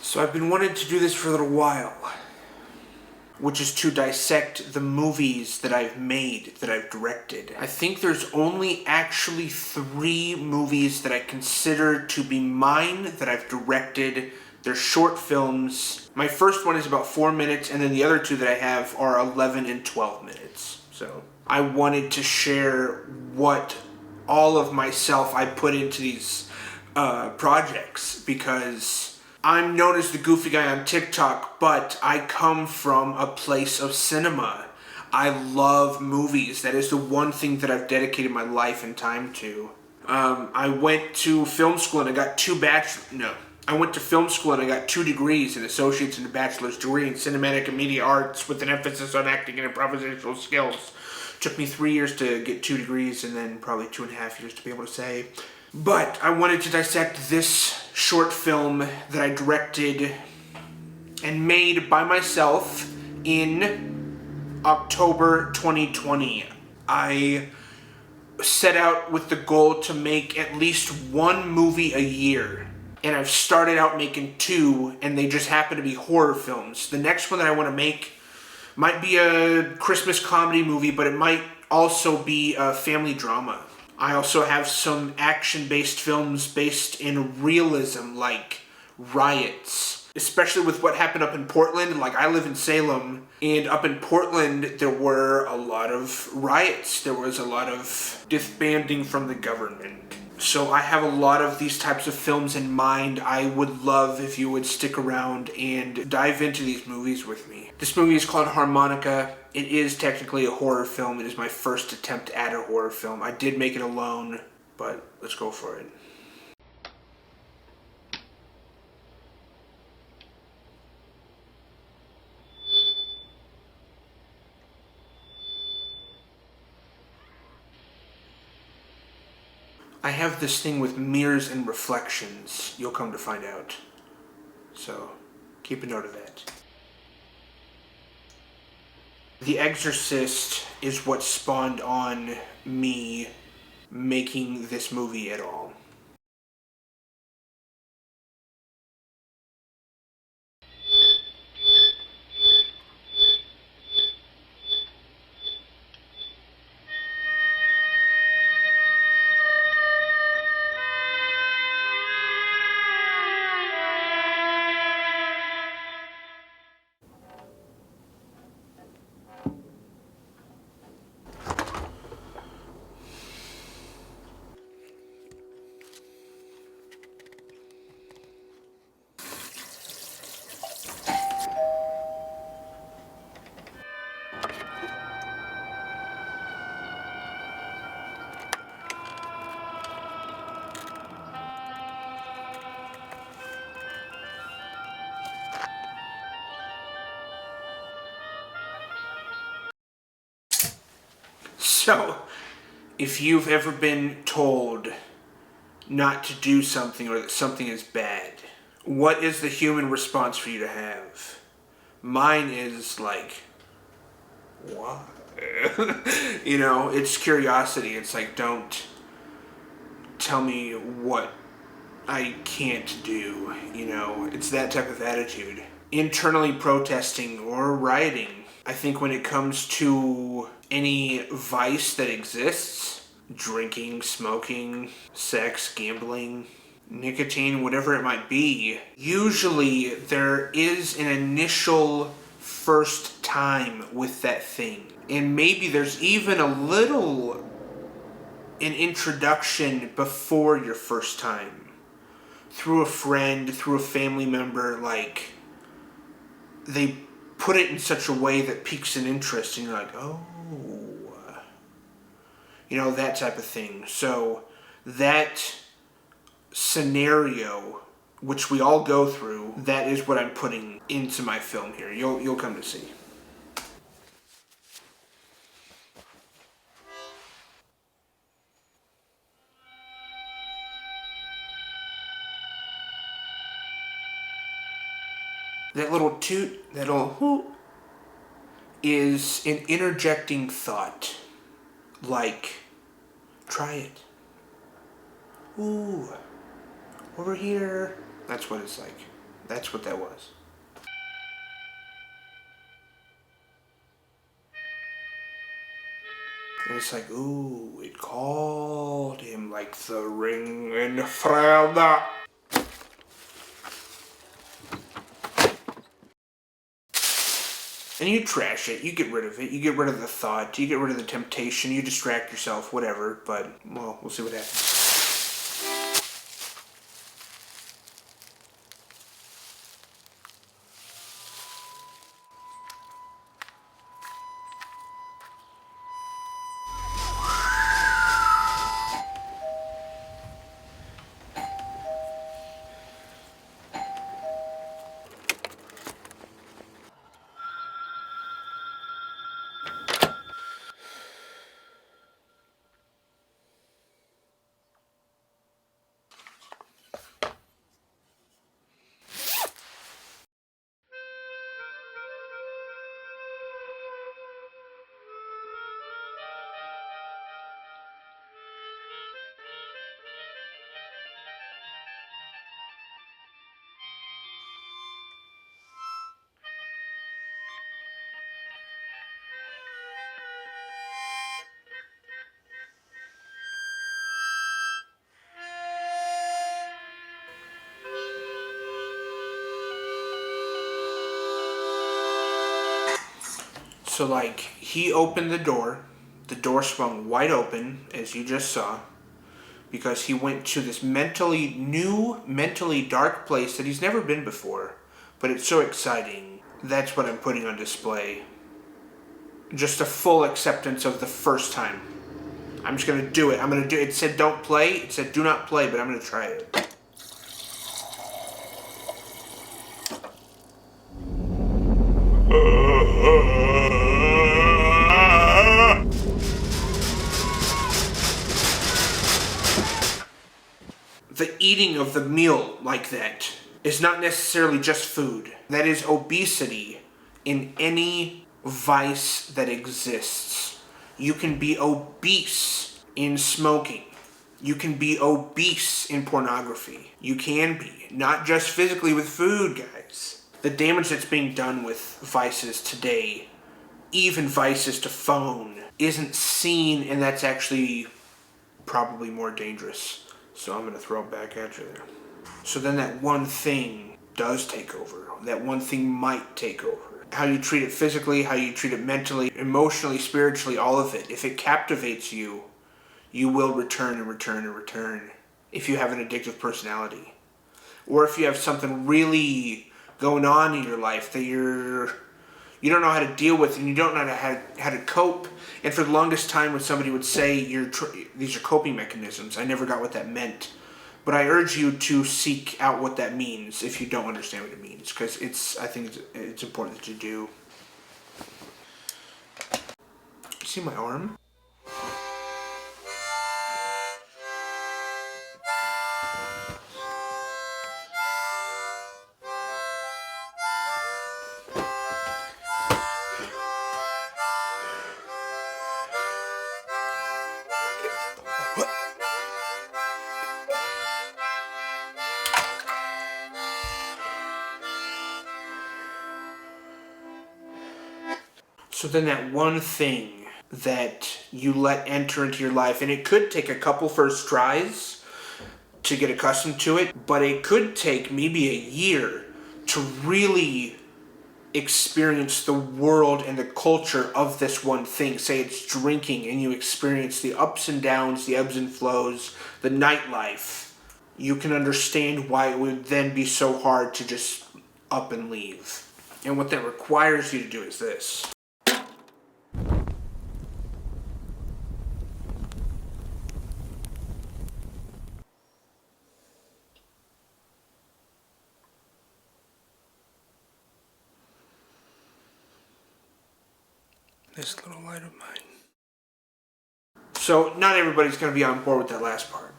So I've been wanting to do this for a little while, which is to dissect the movies that I've made, that I've directed. I think there's only actually 3 movies that I consider to be mine that I've directed. They're short films. My first one is about 4 minutes, and then the other 2 that I have are 11 and 12 minutes. So I wanted to share what all of myself I put into these projects, because I'm known as the goofy guy on TikTok, but I come from a place of cinema. I love movies. That is the one thing that I've dedicated my life and time to. I went to film school and I got 2 degrees, an associate's and a bachelor's degree in cinematic and media arts with an emphasis on acting and improvisational skills. Took me 3 years to get 2 degrees and then probably 2.5 years to be able to say. But I wanted to dissect this short film that I directed and made by myself in October 2020. I set out with the goal to make at least 1 movie a year. And I've started out making 2, and they just happen to be horror films. The next one that I want to make might be a Christmas comedy movie, but it might also be a family drama. I also have some action-based films based in realism, like riots. Especially with what happened up in Portland. Like, I live in Salem, and up in Portland, there were a lot of riots. There was a lot of disbanding from the government. So I have a lot of these types of films in mind. I would love if you would stick around and dive into these movies with me. This movie is called Harmonica. It is technically a horror film. It is my first attempt at a horror film. I did make it alone, but let's go for it. I have this thing with mirrors and reflections. You'll come to find out. So, keep a note of that. The Exorcist is what spawned on me making this movie at all. So, if you've ever been told not to do something or that something is bad, what is the human response for you to have? Mine is like, why? You know, it's curiosity. It's like, don't tell me what I can't do. You know, it's that type of attitude. Internally protesting or rioting. I think when it comes to any vice that exists, drinking, smoking, sex, gambling, nicotine, whatever it might be, usually there is an initial first time with that thing. And maybe there's even an introduction before your first time. Through a friend, through a family member, like, they put it in such a way that piques an interest, and you're like, oh, you know, that type of thing. So that scenario, which we all go through, that is what I'm putting into my film here. You'll come to see. That little toot, that little hoot, is an interjecting thought. Like, try it. Ooh, over here. That's what it's like. That's what that was. And it's like, ooh, it called him like the ring in Frelda. And you trash it, you get rid of it, you get rid of the thought, you get rid of the temptation, you distract yourself, whatever, but, well, we'll see what happens. So, like, he opened the door swung wide open, as you just saw, because he went to this mentally dark place that he's never been before, but it's so exciting. That's what I'm putting on display. Just a full acceptance of the first time. I'm just gonna do it. It said don't play, it said do not play, but I'm gonna try it. The eating of the meal like that is not necessarily just food. That is obesity in any vice that exists. You can be obese in smoking. You can be obese in pornography. You can be. Not just physically with food, guys. The damage that's being done with vices today, even vices to phone, isn't seen, and that's actually probably more dangerous. So I'm going to throw it back at you there. So then that one thing does take over. That one thing might take over. How you treat it physically, how you treat it mentally, emotionally, spiritually, all of it. If it captivates you, you will return and return and return. If you have an addictive personality. Or if you have something really going on in your life that you don't know how to deal with and you don't know how to cope. And for the longest time when somebody would say these are coping mechanisms, I never got what that meant. But I urge you to seek out what that means if you don't understand what it means, because I think it's important that you do. See my arm? So then that one thing that you let enter into your life, and it could take a couple first tries to get accustomed to it, but it could take maybe a year to really experience the world and the culture of this one thing. Say it's drinking, and you experience the ups and downs, the ebbs and flows, the nightlife. You can understand why it would then be so hard to just up and leave. And what that requires you to do is this. This little light of mine. So not everybody's going to be on board with that last part,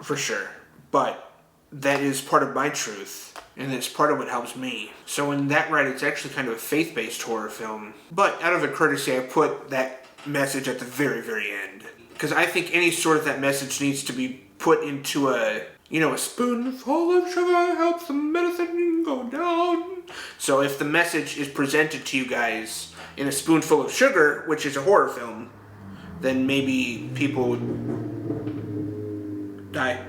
for sure. But that is part of my truth, and it's part of what helps me. So in that right, it's actually kind of a faith-based horror film. But out of a courtesy, I put that message at the very, very end. Because I think any sort of that message needs to be put into a You know, a spoonful of sugar helps the medicine go down. So if the message is presented to you guys in a spoonful of sugar, which is a horror film, then maybe people would die.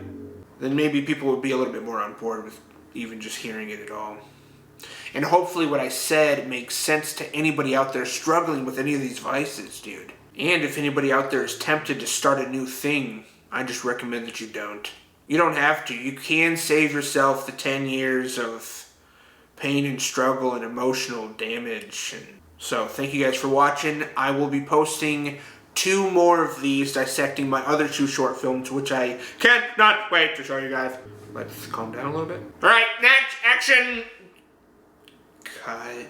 Then maybe people would be a little bit more on board with even just hearing it at all. And hopefully what I said makes sense to anybody out there struggling with any of these vices, dude. And if anybody out there is tempted to start a new thing, I just recommend that you don't. You don't have to. You can save yourself the 10 years of pain and struggle and emotional damage. And so, thank you guys for watching. I will be posting 2 more of these dissecting my other 2 short films, which I cannot wait to show you guys. Let's calm down a little bit. Alright, next, action! Cut.